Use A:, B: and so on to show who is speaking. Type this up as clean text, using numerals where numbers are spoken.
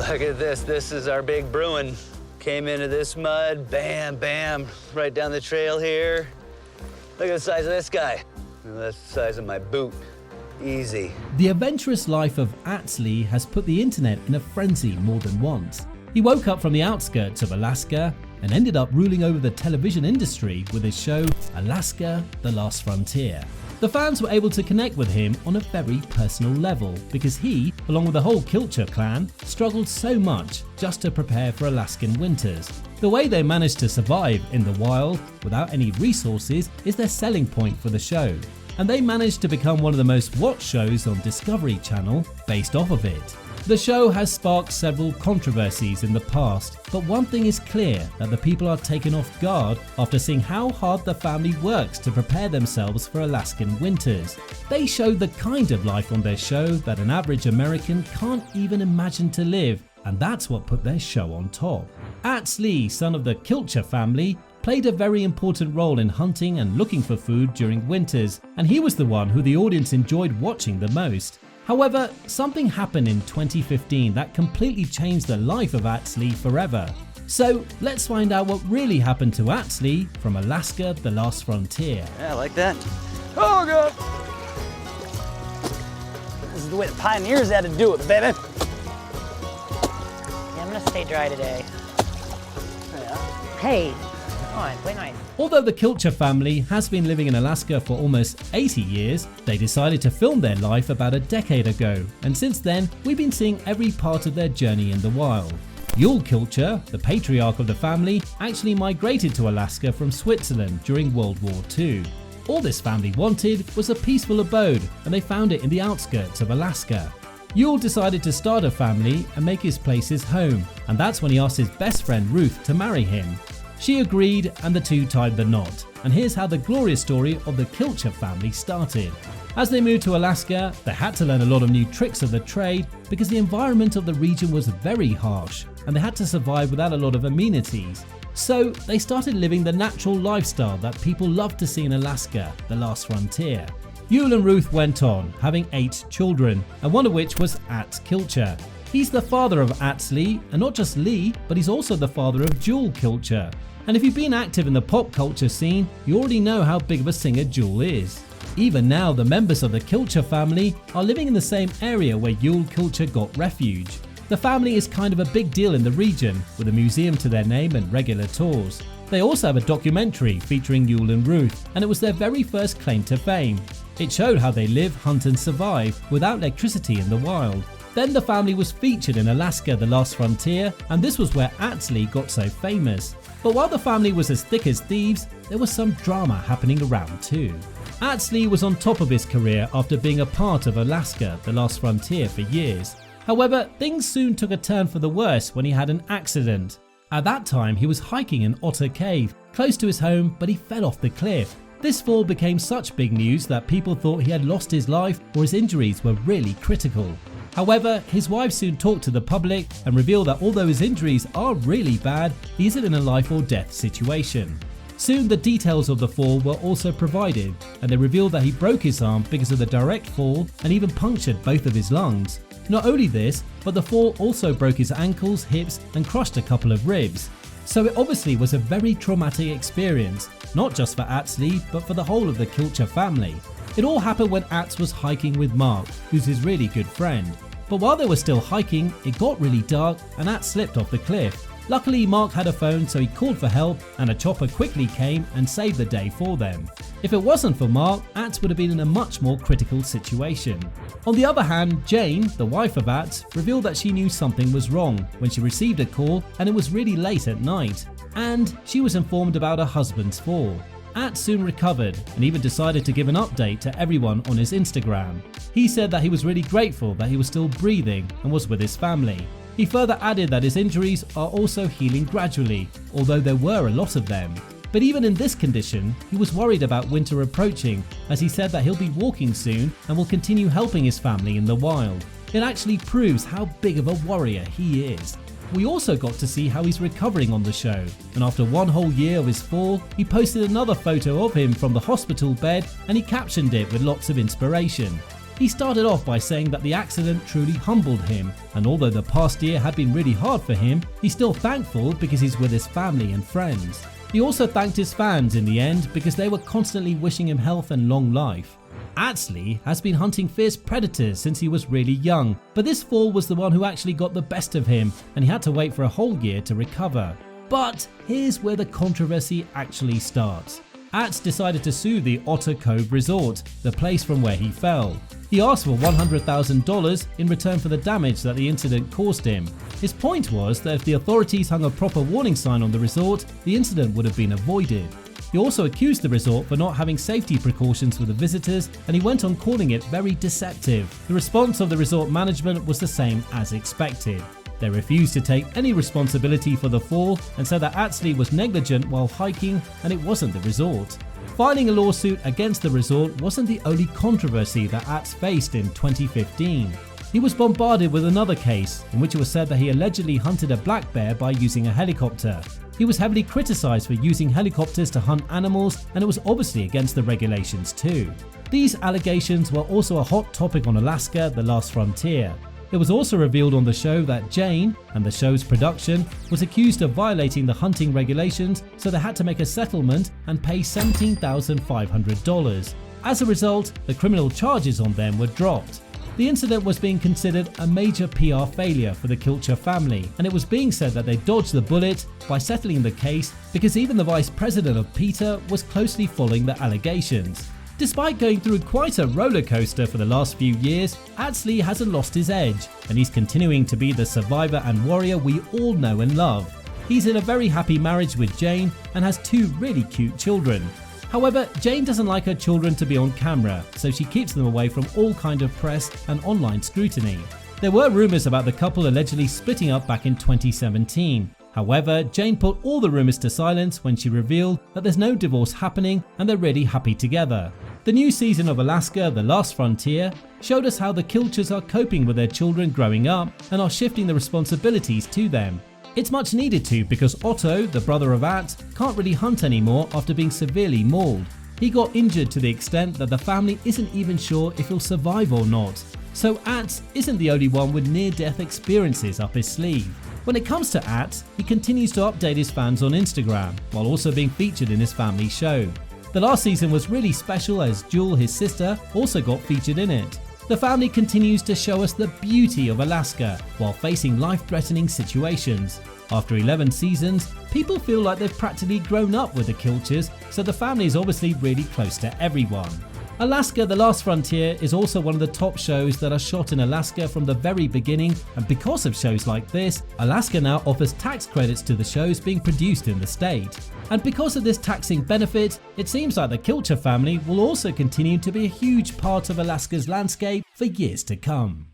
A: Look at this. This is our big Bruin. Came into this mud, bam, bam, right down the trail here. Look at the size of this guy. That's the size of my boot. Easy.
B: The adventurous life of Atz Lee has put the internet in a frenzy more than once. He woke up from the outskirts of Alaska and ended up ruling over the television industry with his show Alaska: The Last Frontier. The fans were able to connect with him on a very personal level because he, along with the whole Kilcher clan, struggled so much just to prepare for Alaskan winters. The way they managed to survive in the wild without any resources is their selling point for the show, and they managed to become one of the most watched shows on Discovery Channel based off of it. The show has sparked several controversies in the past, but one thing is clear, that the people are taken off guard after seeing how hard the family works to prepare themselves for Alaskan winters. They show the kind of life on their show that an average American can't even imagine to live, and that's what put their show on top. Atz Lee, son of the Kilcher family, played a very important role in hunting and looking for food during winters, and he was the one who the audience enjoyed watching the most. However, something happened in 2015 that completely changed the life of Atz Lee forever. So let's find out what really happened to Atz Lee from Alaska: The Last Frontier.
A: Yeah, I like that. Oh, God. This is the way the pioneers had to do it, baby.
C: Yeah, I'm gonna stay dry today.
A: Yeah.
C: Hey, come on, play nice.
B: Although the Kilcher family has been living in Alaska for almost 80 years, they decided to film their life about a decade ago, and since then we've been seeing every part of their journey in the wild. Yul Kilcher, the patriarch of the family, actually migrated to Alaska from Switzerland during World War II. All this family wanted was a peaceful abode, and they found it in the outskirts of Alaska. Yul decided to start a family and make his place his home, and that's when he asked his best friend Ruth to marry him. She agreed, and the two tied the knot. And here's how the glorious story of the Kilcher family started. As they moved to Alaska, they had to learn a lot of new tricks of the trade because the environment of the region was very harsh, and they had to survive without a lot of amenities. So they started living the natural lifestyle that people love to see in Alaska: the last frontier. Yul and Ruth went on, having 8 children, and one of which was Atz Kilcher. He's the father of Atz Lee, and not just Lee, but he's also the father of Jewel Kilcher. And if you've been active in the pop culture scene, you already know how big of a singer Jewel is. Even now, the members of the Kilcher family are living in the same area where Yul Kilcher got refuge. The family is kind of a big deal in the region, with a museum to their name and regular tours. They also have a documentary featuring Yul and Ruth, and it was their very first claim to fame. It showed how they live, hunt and survive without electricity in the wild. Then the family was featured in Alaska: The Last Frontier, and this was where Atz Lee got so famous. But while the family was as thick as thieves, there was some drama happening around too. Atz Lee was on top of his career after being a part of Alaska: The Last Frontier for years. However, things soon took a turn for the worse when he had an accident. At that time, he was hiking in Otter Cave, close to his home, but he fell off the cliff. This fall became such big news that people thought he had lost his life or his injuries were really critical. However, his wife soon talked to the public and revealed that although his injuries are really bad, he isn't in a life or death situation. Soon the details of the fall were also provided, and they revealed that he broke his arm because of the direct fall and even punctured both of his lungs. Not only this, but the fall also broke his ankles, hips and crushed a couple of ribs. So it obviously was a very traumatic experience, not just for Atz Lee, but for the whole of the Kilcher family. It all happened when Atz was hiking with Mark, who's his really good friend. But while they were still hiking, it got really dark and Atz slipped off the cliff. Luckily, Mark had a phone, so he called for help and a chopper quickly came and saved the day for them. If it wasn't for Mark, Atz would have been in a much more critical situation. On the other hand, Jane, the wife of Atz, revealed that she knew something was wrong when she received a call and it was really late at night. And she was informed about her husband's fall. Atz soon recovered and even decided to give an update to everyone on his Instagram. He said that he was really grateful that he was still breathing and was with his family. He further added that his injuries are also healing gradually, although there were a lot of them. But even in this condition, he was worried about winter approaching, as he said that he'll be walking soon and will continue helping his family in the wild. It actually proves how big of a warrior he is. We also got to see how he's recovering on the show, and after one whole year of his fall, he posted another photo of him from the hospital bed and he captioned it with lots of inspiration. He started off by saying that the accident truly humbled him, and although the past year had been really hard for him, he's still thankful because he's with his family and friends. He also thanked his fans in the end because they were constantly wishing him health and long life. Atz Lee has been hunting fierce predators since he was really young, but this fall was the one who actually got the best of him, and he had to wait for a whole year to recover. But here's where the controversy actually starts. Atz decided to sue the Otter Cove Resort, the place from where he fell. He asked for $100,000 in return for the damage that the incident caused him. His point was that if the authorities hung a proper warning sign on the resort, the incident would have been avoided. He also accused the resort for not having safety precautions for the visitors, and he went on calling it very deceptive. The response of the resort management was the same as expected. They refused to take any responsibility for the fall and said that Atz Lee was negligent while hiking and it wasn't the resort. Filing a lawsuit against the resort wasn't the only controversy that Atz faced in 2015. He was bombarded with another case in which it was said that he allegedly hunted a black bear by using a helicopter. He was heavily criticized for using helicopters to hunt animals, and it was obviously against the regulations too. These allegations were also a hot topic on Alaska: The Last Frontier. It was also revealed on the show that Jane and the show's production was accused of violating the hunting regulations, so they had to make a settlement and pay $17,500. As a result, the criminal charges on them were dropped. The incident was being considered a major PR failure for the Kilcher family, and it was being said that they dodged the bullet by settling the case because even the vice president of PETA was closely following the allegations. Despite going through quite a roller coaster for the last few years, Atz Lee hasn't lost his edge, and he's continuing to be the survivor and warrior we all know and love. He's in a very happy marriage with Jane and has 2 really cute children. However, Jane doesn't like her children to be on camera, so she keeps them away from all kind of press and online scrutiny. There were rumors about the couple allegedly splitting up back in 2017. However, Jane put all the rumors to silence when she revealed that there's no divorce happening and they're really happy together. The new season of Alaska: The Last Frontier showed us how the Kilchers are coping with their children growing up and are shifting the responsibilities to them. It's much needed to, because Otto, the brother of Atz, can't really hunt anymore after being severely mauled. He got injured to the extent that the family isn't even sure if he'll survive or not. So Atz isn't the only one with near-death experiences up his sleeve. When it comes to Atz, he continues to update his fans on Instagram, while also being featured in his family show. The last season was really special as Jewel, his sister, also got featured in it. The family continues to show us the beauty of Alaska while facing life-threatening situations. After 11 seasons, people feel like they've practically grown up with the Kilchers, so the family is obviously really close to everyone. Alaska: The Last Frontier is also one of the top shows that are shot in Alaska from the very beginning, and because of shows like this, Alaska now offers tax credits to the shows being produced in the state. And because of this taxing benefit, it seems like the Kilcher family will also continue to be a huge part of Alaska's landscape for years to come.